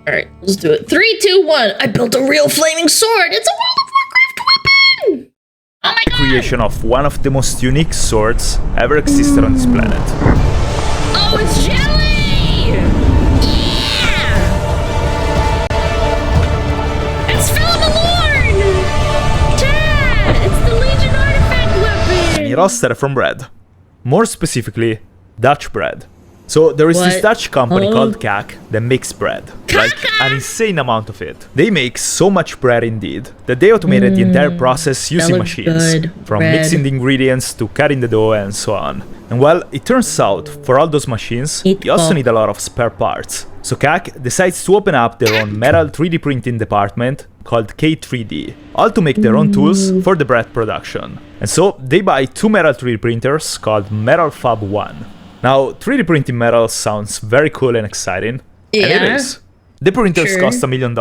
Alright, let's do it. 3, 2, 1. I built a real flaming sword. It's a World of Warcraft weapon! Oh my god! Creation of one of the most unique swords ever existed on this planet. Oh, it's jelly! Yeah! It's Philomorn! Chat! It's the Legion artifact weapon! And it all started from bread. More specifically, Dutch bread. So there is this Dutch company called Kak that makes bread. Like an insane amount of it. They make so much bread indeed that they automated the entire process using machines. From mixing the ingredients to cutting the dough and so on. And well, it turns out, for all those machines, you also need a lot of spare parts. So Kak decides to open up their own metal 3D printing department called K3D, all to make their own tools for the bread production. And so they buy 2 metal 3D printers called Metal Fab 1. Now, 3D printing metal sounds very cool and exciting, and it is. The printers cost $1 million.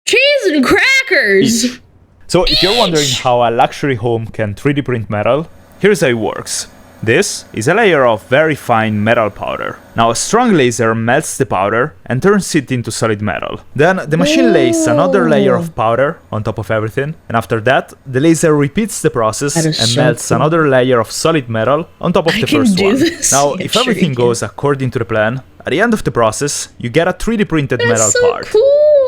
Cheese and crackers! Each. So if you're wondering how a luxury home can 3D print metal, here's how it works. This is a layer of very fine metal powder. Now a strong laser melts the powder and turns it into solid metal. Then the machine lays another layer of powder on top of everything, and after that the laser repeats the process and melts another layer of solid metal on top of the first one. Now if everything goes according to the plan, at the end of the process you get a 3D printed metal part.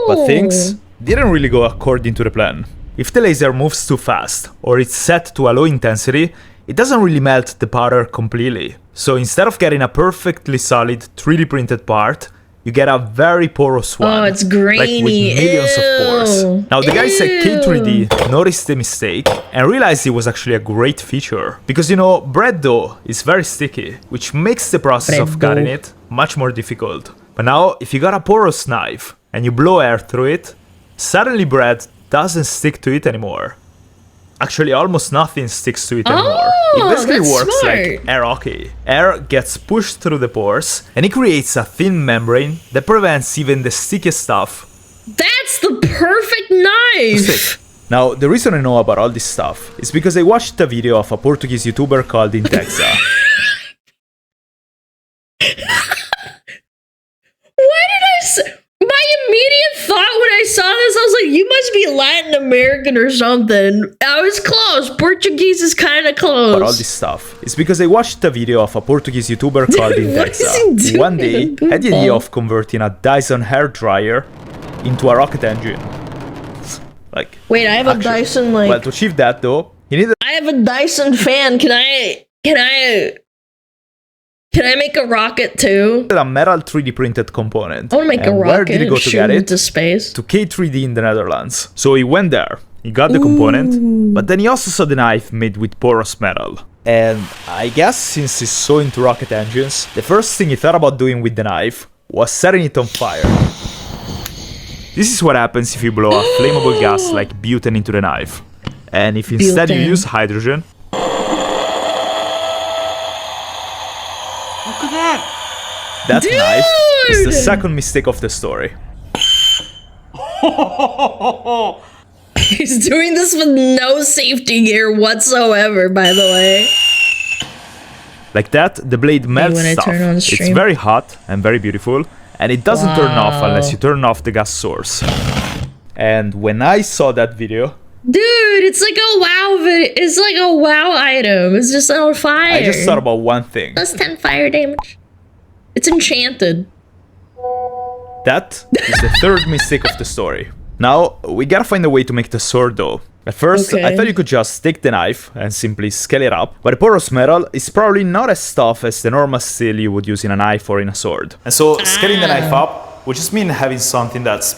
But things didn't really go according to the plan. If the laser moves too fast or it's set to a low intensity, it doesn't really melt the powder completely. So instead of getting a perfectly solid 3D printed part, you get a very porous one. Oh, it's grainy. Like with millions of pores. Now the guys at K3D noticed the mistake and realized it was actually a great feature. Because you know, bread dough is very sticky, which makes the process of cutting it much more difficult. But now, if you got a porous knife and you blow air through it, suddenly bread doesn't stick to it anymore. Actually, almost nothing sticks to it anymore. It basically works like air hockey. Air gets pushed through the pores, and it creates a thin membrane that prevents even the stickiest stuff. That's the perfect knife! Now, the reason I know about all this stuff is because I watched a video of a Portuguese YouTuber called Intexa. Why did I say... My immediate thought when I saw this, I was like, you must be Latin American or something. I was close. Portuguese is kind of close. But all this stuff is because I watched a video of a Portuguese YouTuber called Intexa, who one day had the idea of converting a Dyson hairdryer into a rocket engine. Like, wait, I have a Dyson, like... Well, to achieve that, though, he needed... I have a Dyson fan. Can I make a rocket too? A metal 3D printed component. I want to make a rocket. Where did he go to get it? Into space. To K3D in the Netherlands. So he went there, he got the component, but then he also saw the knife made with porous metal. And I guess since he's so into rocket engines, the first thing he thought about doing with the knife was setting it on fire. This is what happens if you blow a flammable gas like butane into the knife. And if instead you use hydrogen... Look at that! That knife is the second mistake of the story. He's doing this with no safety gear whatsoever, by the way. Like that, the blade melts stuff. It's very hot and very beautiful, and it doesn't turn off unless you turn off the gas source. And when I saw that video... Dude, it's like a WoW video. It's like a WoW item. It's just on fire. I just thought about one thing. Plus 10 fire damage. It's enchanted. That is the third mistake of the story. Now, we gotta find a way to make the sword though. At first, I thought you could just take the knife and simply scale it up, but the porous metal is probably not as tough as the normal steel you would use in a knife or in a sword. And so, scaling the knife up would just mean having something that's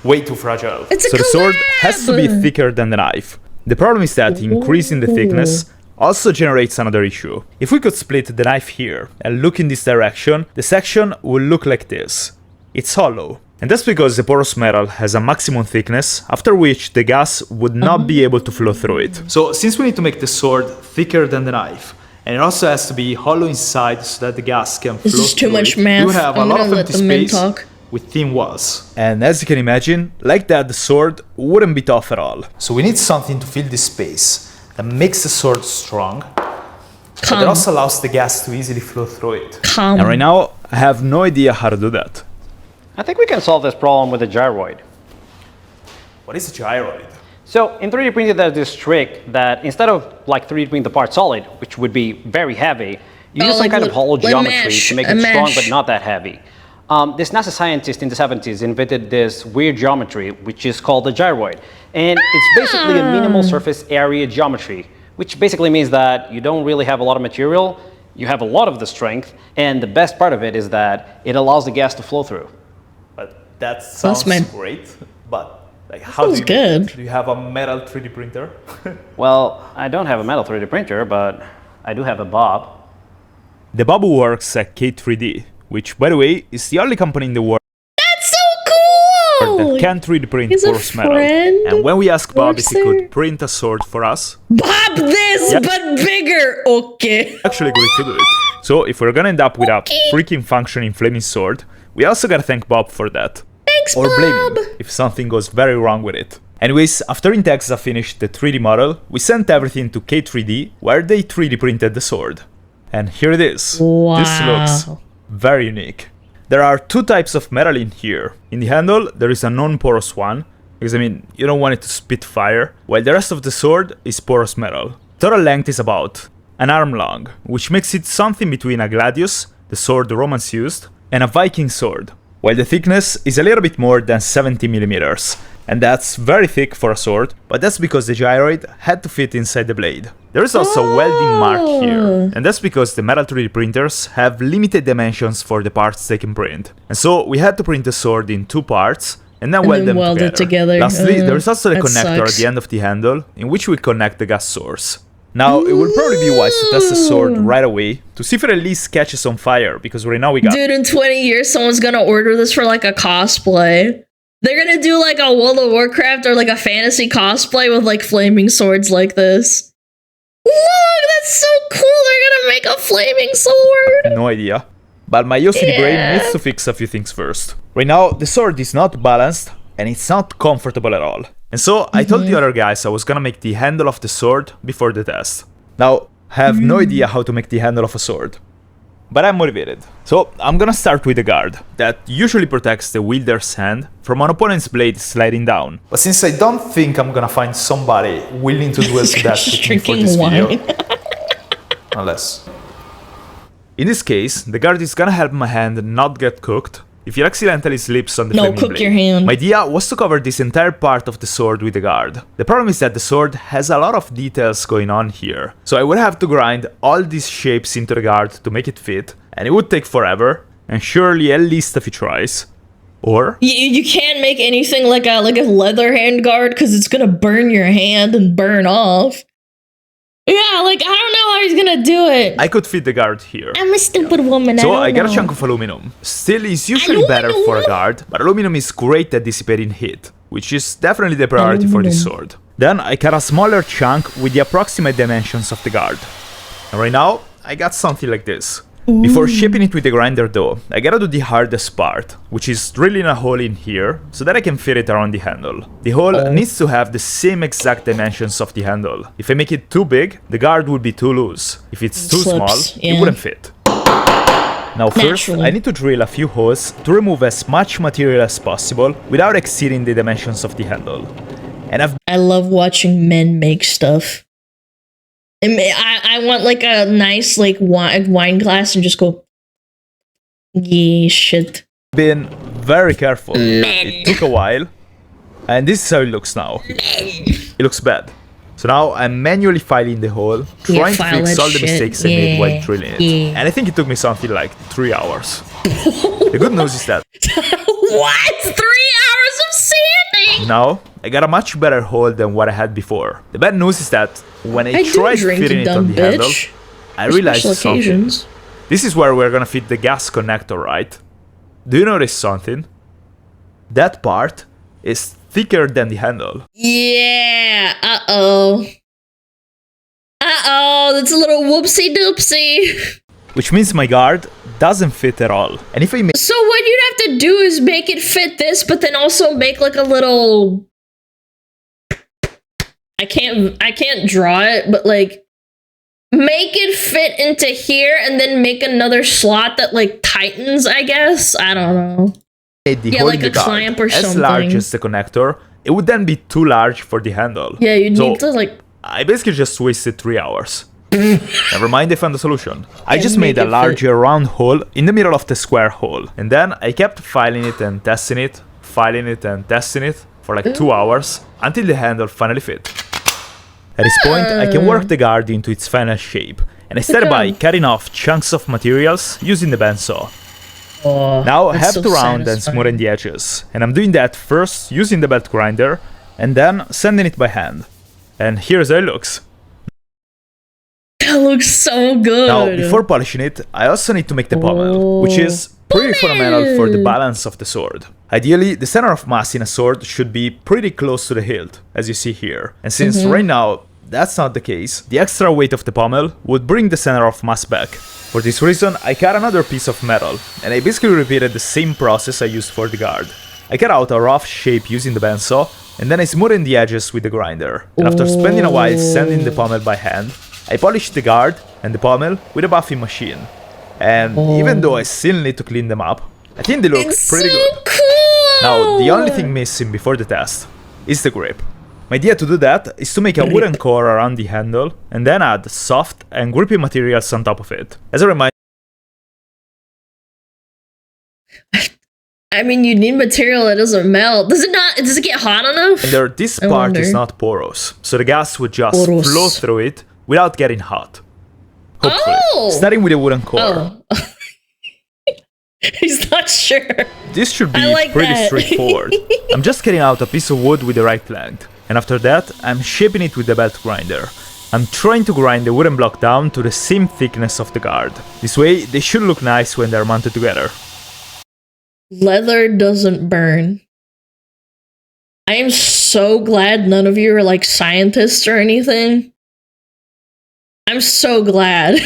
way too fragile. So the sword has to be thicker than the knife. The problem is that increasing the thickness also generates another issue. If we could split the knife here and look in this direction, the section will look like this. It's hollow. And that's because the porous metal has a maximum thickness, after which the gas would not be able to flow through it. So since we need to make the sword thicker than the knife, and it also has to be hollow inside so that the gas can flow through This is too much math. you have a lot of empty space with thin walls. And as you can imagine, like that the sword wouldn't be tough at all. So we need something to fill this space that makes the sword strong, but that also allows the gas to easily flow through it. And right now, I have no idea how to do that. I think we can solve this problem with a gyroid. What is a gyroid? So in 3D printing, there's this trick that instead of like 3D printing the part solid, which would be very heavy, you use some kind of hollow geometry to make it strong but not that heavy. This NASA scientist in the 70s invented this weird geometry, which is called a gyroid. And it's basically a minimal surface area geometry, which basically means that you don't really have a lot of material, you have a lot of the strength, and the best part of it is that it allows the gas to flow through. But that sounds great, but like, how do you have a metal 3D printer? Well, I don't have a metal 3D printer, but I do have a Bob. The Bob works at K3D, which, by the way, is the only company in the world That's so cool! that can 3D print He's porous a metal. friend. And when we asked Bob if he Works could print a sword for us, Bob this, but bigger. Okay. he actually agreed to do it. So if we're gonna end up with a freaking functioning flaming sword, we also gotta thank Bob for that. Thanks, Or blame Bob. him if something goes very wrong with it. Anyways, after Intexa finished the 3D model, we sent everything to K3D, where they 3D printed the sword. And here it is. Wow. This looks very unique. There are two types of metal in here. In the handle, there is a non-porous one, because I mean, you don't want it to spit fire, while the rest of the sword is porous metal. Total length is about an arm long, which makes it something between a gladius, the sword the Romans used, and a Viking sword, while the thickness is a little bit more than 70 millimeters. And that's very thick for a sword, but that's because the gyroid had to fit inside the blade. There is also a welding mark here, and that's because the metal 3D printers have limited dimensions for the parts they can print. And so we had to print the sword in two parts, and then weld them together. Lastly, there is also the connector at the end of the handle, in which we connect the gas source. Now, it would probably be wise to test the sword right away, to see if it at least catches on fire, because right now we got— Dude, in 20 years, someone's gonna order this for like a cosplay. They're gonna do like a World of Warcraft or like a fantasy cosplay with like flaming swords like this. Look, that's so cool. They're gonna make a flaming sword. No idea. But my OCD brain needs to fix a few things first. Right now, the sword is not balanced, and it's not comfortable at all. And so, I told the other guys I was gonna make the handle of the sword before the test. Now, I have no idea how to make the handle of a sword, but I'm motivated. So, I'm gonna start with the guard, that usually protects the wielder's hand from an opponent's blade sliding down. But since I don't think I'm gonna find somebody willing to do it to that with me for this video, unless— in this case, the guard is gonna help my hand not get cooked if it accidentally slips on the flaming blade. Your hand. My idea was to cover this entire part of the sword with the guard. The problem is that the sword has a lot of details going on here, so I would have to grind all these shapes into the guard to make it fit, and it would take forever, and surely at least a few tries. Or you can't make anything like a leather hand guard because it's gonna burn your hand and burn off. Yeah, like, I don't know how he's gonna do it. I could fit the guard here. I'm a stupid woman. So I got a chunk of aluminum. Steel is usually better for a guard, but aluminum is great at dissipating heat, which is definitely the priority for this sword. Then I cut a smaller chunk with the approximate dimensions of the guard. And right now, I got something like this. Before shaping it with the grinder though, I gotta do the hardest part, which is drilling a hole in here so that I can fit it around the handle. The hole needs to have the same exact dimensions of the handle. If I make it too big, the guard would be too loose. If it's too small, it wouldn't fit. Now first, I need to drill a few holes to remove as much material as possible without exceeding the dimensions of the handle. And I love watching men make stuff. I want like a nice like wine glass and just go, yeah, shit. Been very careful. It took a while, and this is how it looks now. It looks bad. So now I'm manually filing the hole, trying to fix all the mistakes I made while drilling it. And I think it took me something like 3 hours. The good news is that what? 3 hours of sanding? now I got a much better hole than what I had before. The bad news is that when I tried fitting it on the handle, I realized something. This is where we're gonna fit the gas connector, right? Do you notice something? That part is thicker than the handle. Yeah, uh-oh. Uh-oh, that's a little whoopsie-doopsie. which means my guard doesn't fit at all. And if I make... So what you'd have to do is make it fit this, but then also make like a little... I can't draw it, but like... Make it fit into here and then make another slot that like tightens, I guess? I don't know. Yeah, like a clamp or something. As large as the connector, it would then be too large for the handle. Yeah, you need to like... I basically just wasted 3 hours. Never mind, I found a solution. I just made a larger round hole in the middle of the square hole. And then I kept filing it and testing it, for like 2 hours, until the handle finally fit. At this point, I can work the guard into its final shape, and I started by cutting off chunks of materials using the bandsaw. Now I have to round and smoothen the edges, and I'm doing that first using the belt grinder, and then sanding it by hand. And here's how it looks. That looks so good! Now, before polishing it, I also need to make the pommel, which is pretty fundamental for the balance of the sword. Ideally, the center of mass in a sword should be pretty close to the hilt, as you see here. And since right now, that's not the case, the extra weight of the pommel would bring the center of mass back. For this reason, I cut another piece of metal, and I basically repeated the same process I used for the guard. I cut out a rough shape using the bandsaw, and then I smoothed the edges with the grinder. And after spending a while sanding the pommel by hand, I polished the guard and the pommel with a buffing machine. And even though I still need to clean them up, I think they look pretty good. Cool. Now, the only thing missing before the test is the grip. My idea to do that is to make a wooden core around the handle and then add soft and grippy materials on top of it. As a reminder, I mean, you need material that doesn't melt. Does it get hot enough? This part is not porous, so the gas would just flow through it without getting hot. Hopefully. Starting with a wooden core. He's not sure. This should be pretty straightforward. I'm just cutting out a piece of wood with the right length, and after that, I'm shaping it with the belt grinder. I'm trying to grind the wooden block down to the same thickness of the guard. This way, they should look nice when they're mounted together. Leather doesn't burn. I am so glad none of you are like scientists or anything. I'm so glad.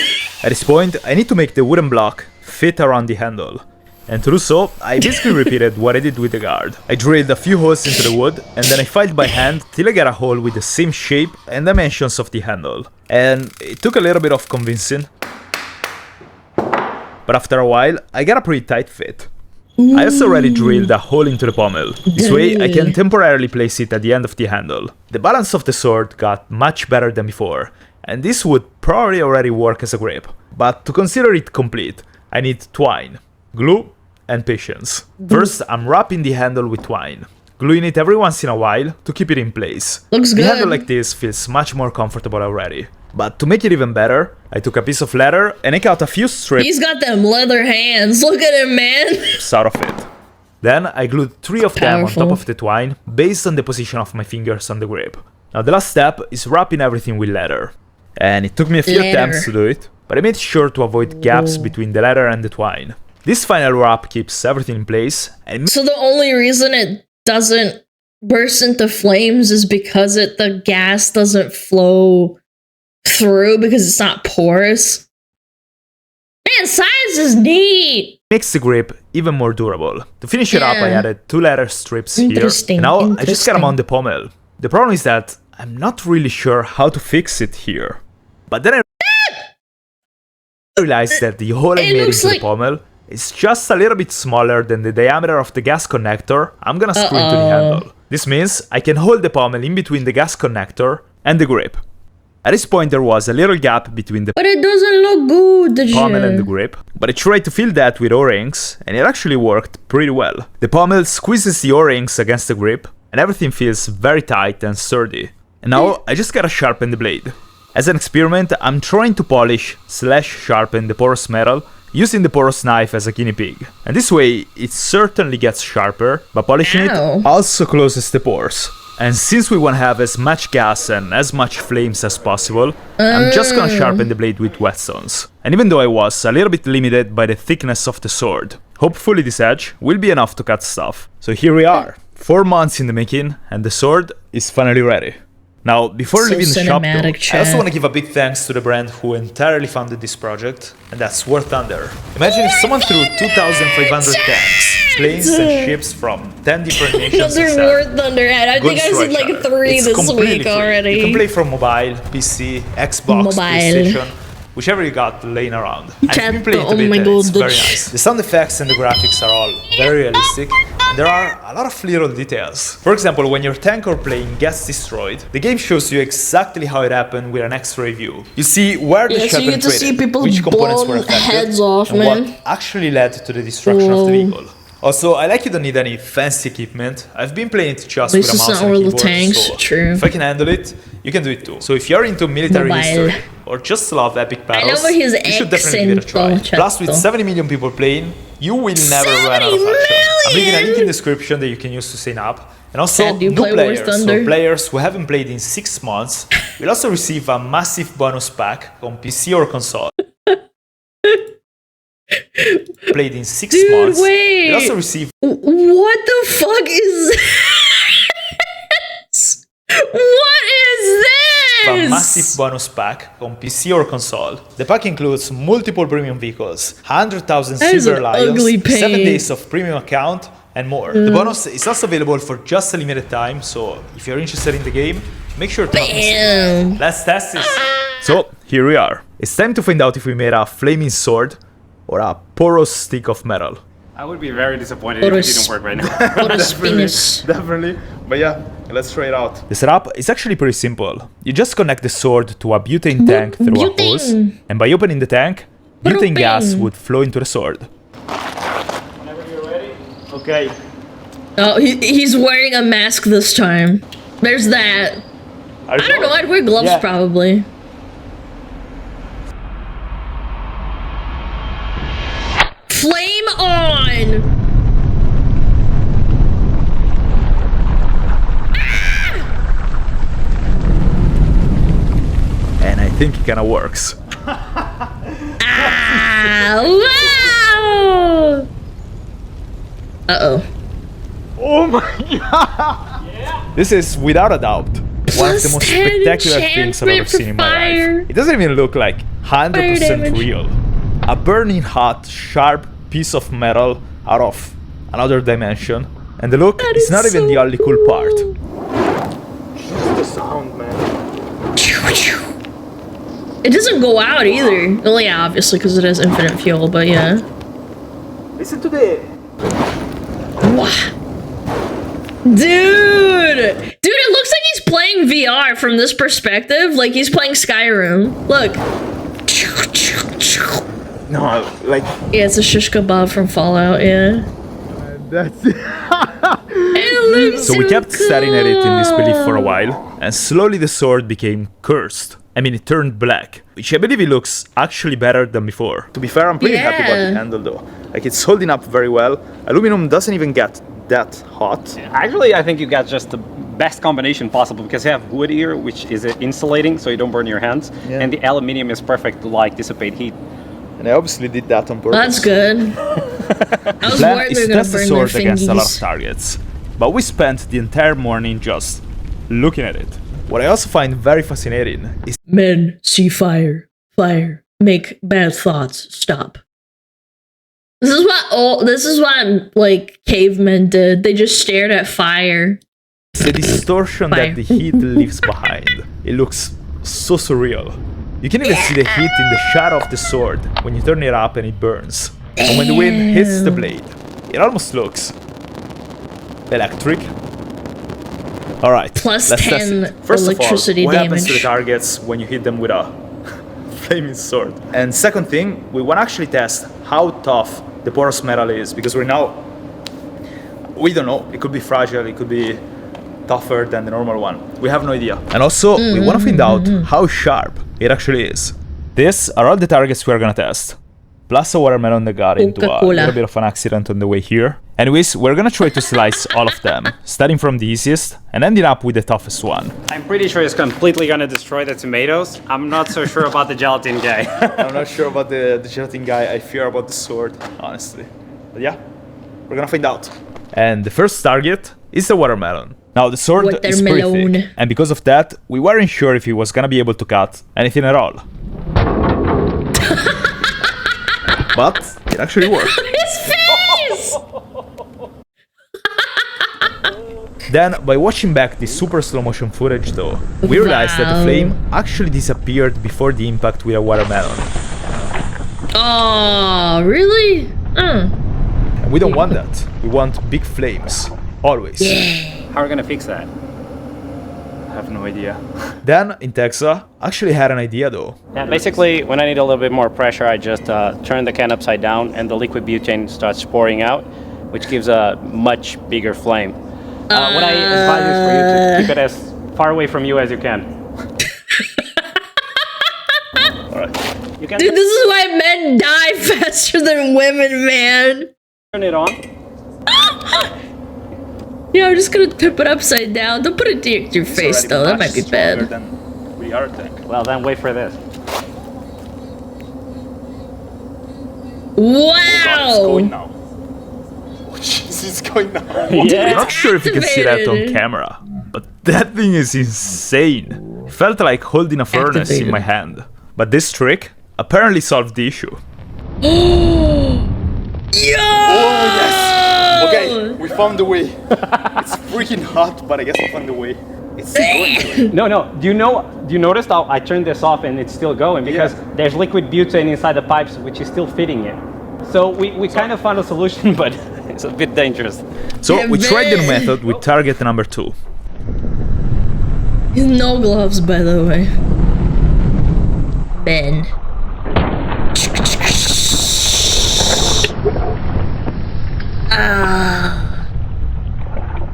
At this point, I need to make the wooden block fit around the handle. And to do so, I basically repeated what I did with the guard. I drilled a few holes into the wood, and then I filed by hand till I got a hole with the same shape and dimensions of the handle. And it took a little bit of convincing, but after a while, I got a pretty tight fit. I also already drilled a hole into the pommel. This way, I can temporarily place it at the end of the handle. The balance of the sword got much better than before, and this would probably already work as a grip. But to consider it complete, I need twine, glue, and patience. First, I'm wrapping the handle with twine, gluing it every once in a while to keep it in place. Looks good. The handle like this feels much more comfortable already. But to make it even better, I took a piece of leather and I cut a few strips. He's got them leather hands. Look at him, man. Out of it. Then I glued 3 of them on top of the twine based on the position of my fingers on the grip. Now the last step is wrapping everything with leather. And it took me a few attempts to do it, but I made sure to avoid gaps between the leather and the twine. This final wrap keeps everything in place. And so the only reason it doesn't burst into flames is because the gas doesn't flow through because it's not porous. Man, science is neat. Makes the grip even more durable. To finish it up, I added 2 leather strips here. And now I just got them on the pommel. The problem is that I'm not really sure how to fix it here. But then I realized that the hole I made into the pommel is just a little bit smaller than the diameter of the gas connector I'm gonna screw into the handle. This means I can hold the pommel in between the gas connector and the grip. At this point there was a little gap between the But it doesn't look good, pommel and the grip, but I tried to fill that with O-rings and it actually worked pretty well. The pommel squeezes the O-rings against the grip and everything feels very tight and sturdy. And now I just gotta sharpen the blade. As an experiment, I'm trying to polish/sharpen the porous metal using the porous knife as a guinea pig. And this way, it certainly gets sharper, but polishing it also closes the pores. And since we want to have as much gas and as much flames as possible, I'm just gonna sharpen the blade with whetstones. And even though I was a little bit limited by the thickness of the sword, hopefully this edge will be enough to cut stuff. So here we are, 4 months in the making, and the sword is finally ready. Now, before leaving the shop, though, cinematic I also chat. want to give a big thanks to the brand who entirely funded this project, and that's War Thunder. Imagine if someone threw 2,500 tanks, planes, and ships from 10 different nations Another War instead. Thunder ad. I think I've seen like 3 It's this completely week free. already. You can play from mobile, PC, Xbox, PlayStation, whichever you got laying around. I've been playing it a bit and it's very nice. The sound effects and the graphics are all very realistic, and there are a lot of little details. For example, when your tank or plane gets destroyed, the game shows you exactly how it happened with an X-ray view. You see where the shell so you get to see penetrated, people which components were blown affected, heads off, and man. what actually led to the destruction of the vehicle. Also, I like you don't need any fancy equipment. I've been playing it just with a mouse and a keyboard, so True. if I can handle it, you can do it too. So if you're into military history or just love epic battles, his you should definitely give it a try. Plus, with 70 million people playing, you will never run out of action. I'm leaving a link in the description that you can use to sign up. And also, new players or players who haven't played in 6 months will also receive a massive bonus pack on PC or console. Played in 6 months, will also receive... What the fuck is this? What is this? A massive bonus pack on PC or console. The pack includes multiple premium vehicles, 100,000 silver lions, 7 days of premium account, and more. The bonus is also available for just a limited time, so if you're interested in the game, make sure to miss it. Let's test this. So, here we are. It's time to find out if we made a flaming sword or a porous stick of metal. I would be very disappointed if it didn't work right now. Definitely. But yeah, let's try it out. The setup is actually pretty simple. You just connect the sword to a butane tank through a hose, and by opening the tank, butane gas would flow into the sword. Whenever you're ready. Okay. Oh, he's wearing a mask this time. There's that. I don't know, I'd wear gloves probably. Flame on! And I think it kinda works. Wow! Uh-oh. Oh my god! This is, without a doubt, one of the most spectacular things I've ever seen in my life. It doesn't even look like 100% real. A burning hot, sharp piece of metal out of another dimension. And the look is not even the only cool part. Just the sound, man. It doesn't go out either. Well, yeah, obviously, because it has infinite fuel, but yeah. Listen to the... Wow. Dude, it looks like he's playing VR from this perspective. Like he's playing Skyrim. Look. No, like... Yeah, it's a shish kebab from Fallout, yeah. That's it. So we kept staring at it in disbelief for a while, and slowly the sword became cursed. I mean, it turned black, which I believe it looks actually better than before. To be fair, I'm pretty happy about the handle though. Like, it's holding up very well. Aluminum doesn't even get that hot. Actually, I think you got just the best combination possible, because you have wood here, which is insulating, so you don't burn your hands, and the aluminium is perfect to like dissipate heat. And I obviously did that on purpose. That's good. I was worried they were gonna burn their sword against a lot of fingies. targets, but we spent the entire morning just looking at it. What I also find very fascinating is Men see fire, fire, make bad thoughts stop. This is what like cavemen did. They just stared at fire. the distortion that the heat leaves behind. It looks so surreal. You can even see the heat in the shadow of the sword when you turn it up and it burns. And when the wind hits the blade, it almost looks electric. Alright, Plus let's 10 test it. First electricity of all, what happens to the damage. targets when you hit them with a flaming sword? And second thing, we want to actually test how tough the porous metal is, because we don't know, it could be fragile, it could be tougher than the normal one. We have no idea. And also, we want to find out how sharp it actually is. These are all the targets we are gonna test. Plus a watermelon that got into a little bit of an accident on the way here. Anyways, we're gonna try to slice all of them, starting from the easiest and ending up with the toughest one. I'm pretty sure it's completely gonna destroy the tomatoes. I'm not so sure about the gelatin guy. I'm not sure about the gelatin guy. I fear about the sword, honestly. But yeah, we're gonna find out. And the first target is the watermelon. Now the sword is pretty thick, and because of that, we weren't sure if he was gonna be able to cut anything at all. But it actually worked. His face! Then, by watching back this super slow motion footage though, we realized that the flame actually disappeared before the impact with a watermelon. Oh, really? And we don't want that. We want big flames. Always. How are we gonna fix that? I have no idea. Dan, in Texas, actually had an idea though. Yeah, basically, when I need a little bit more pressure, I just turn the can upside down and the liquid butane starts pouring out, which gives a much bigger flame. What I advise is for you to keep it as far away from you as you can. Alright. You can Dude, this is why men die faster than women, man. turn it on. Yeah, I'm just gonna tip it upside down. Don't put it to your face, though. That might be bad. Well, then wait for this. Wow! Jeez, it's going now. I'm not sure if you can see that on camera, but that thing is insane. It felt like holding a furnace in my hand. But this trick apparently solved the issue. Yo! Oh, yes! Okay, we found the way. It's freaking hot, but I guess we found the way. It's still going. No. Do you notice how I turned this off and it's still going? Because there's liquid butane inside the pipes, which is still fitting it. So we kind of found a solution, but it's a bit dangerous. So we tried the method with target number 2. No gloves, by the way. Ben.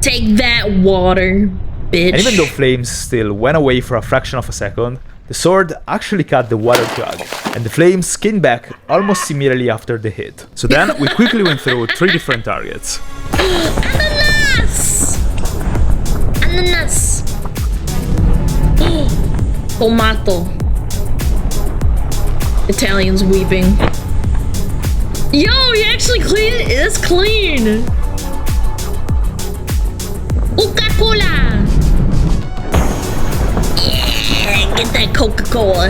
Take that, water, bitch. And even though flames still went away for a fraction of a second, the sword actually cut the water jug, and the flames came back almost immediately after the hit. So then we quickly went through 3 different targets. Ananas! Ananas! Tomato. Italians weeping. Yo, you actually clean it? It's clean! Coca-Cola! Yeah, get that Coca-Cola.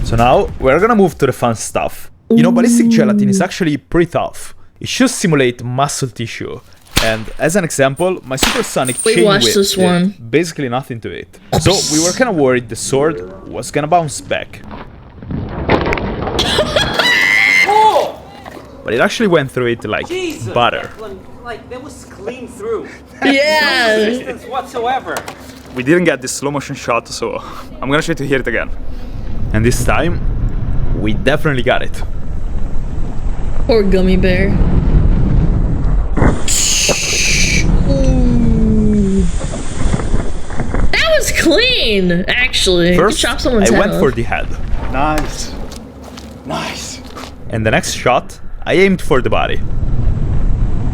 So now we're gonna move to the fun stuff. You know, ballistic gelatin is actually pretty tough. It should simulate muscle tissue. And as an example, my supersonic chain whip did basically nothing to it. So we were kind of worried the sword was gonna bounce back. But it actually went through it like butter. Like that was clean through. Yeah. No resistance whatsoever. We didn't get this slow motion shot, so I'm gonna try to hear it again. And this time, we definitely got it. Poor gummy bear. Ooh. That was clean, actually. First, chop someone's I head went off. for the head. Nice. Nice. And the next shot, I aimed for the body.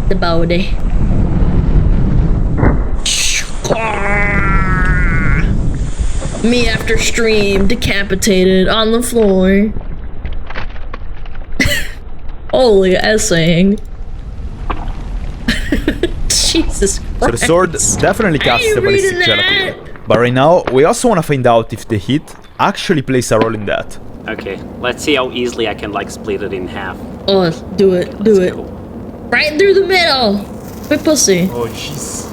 The body. Me after stream, decapitated on the floor. Holy essaying. Jesus Christ. So the sword definitely cuts the ballistic gelatin. But right now, we also want to find out if the heat actually plays a role in that. Okay, let's see how easily I can like split it in half. Oh, do it, do it. Right through the middle. Quick pussy. Oh, jeez.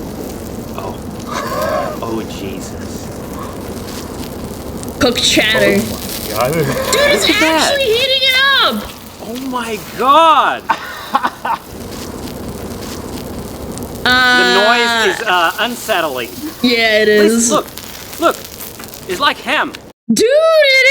Oh Jesus. Cooked chatter. God. Dude, it's actually heating it up. Oh my God! The noise is unsettling. Yeah, it Please, is. look, it's like ham. Dude, it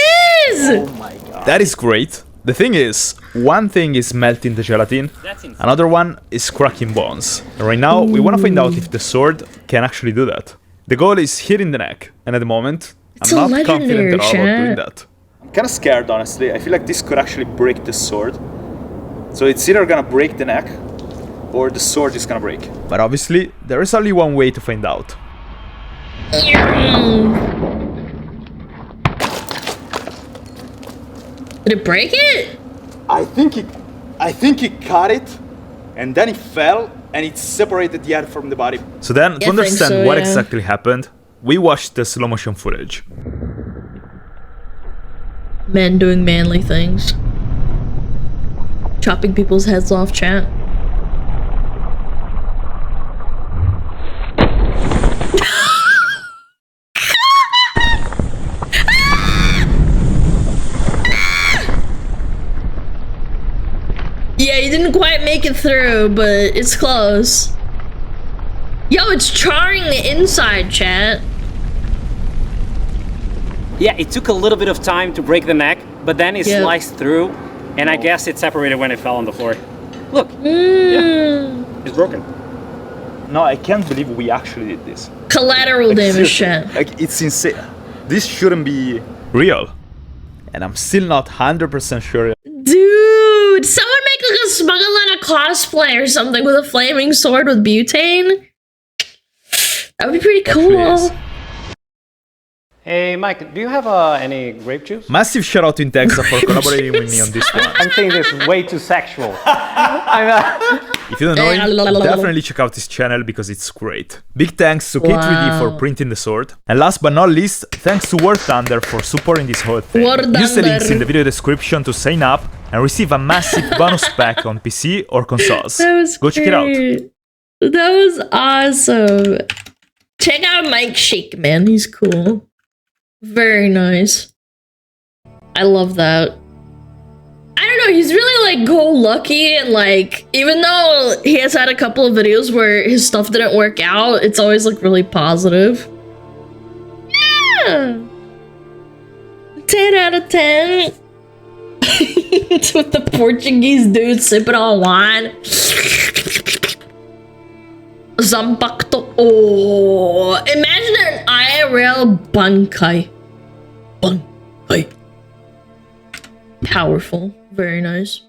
is! Oh my god. That is great. The thing is, one thing is melting the gelatin, That's insane. another one is cracking bones. And right now, we want to find out if the sword can actually do that. The goal is hitting the neck, and at the moment, It's I'm a not confident at all about legendary doing chat. that. I'm kind of scared, honestly. I feel like this could actually break the sword. So it's either gonna break the neck, or the sword is gonna break. But obviously, there is only one way to find out. Did it break it? I think it caught it, and then it fell, and it separated the head from the body. So then, to understand so, what yeah. exactly happened, we watched the slow motion footage. Men doing manly things. Chopping people's heads off, chat. Yeah, you didn't quite make it through, but it's close. Yo, it's charring the inside, chat. Yeah, it took a little bit of time to break the neck, but then it sliced through, and I guess it separated when it fell on the floor. Look, yeah, it's broken. No, I can't believe we actually did this. Collateral damage, chat. Like, it's insane. This shouldn't be real. And I'm still not 100% sure. Dude, someone make like a Smugglin' a cosplay or something with a flaming sword with butane. That would be pretty cool. Hey, Mike, do you have any grape juice? Massive shout out to Intexa for collaborating with me on this one. I'm saying this way too sexual. If you don't know him, definitely check out his channel because it's great. Big thanks to K3D for printing the sword. And last but not least, thanks to War Thunder for supporting this whole thing. Use the links in the video description to sign up and receive a massive bonus pack on PC or consoles. Go check it out. That was awesome. Check out Mike Shake, man. He's cool. Very nice. I love that. I don't know, he's really like go-lucky and like, even though he has had a couple of videos where his stuff didn't work out, it's always like really positive. Yeah! 10 out of 10. It's with the Portuguese dude sipping on wine. Zampacto. Oh, imagine an IRL bankai. Bankai. Powerful. Very nice.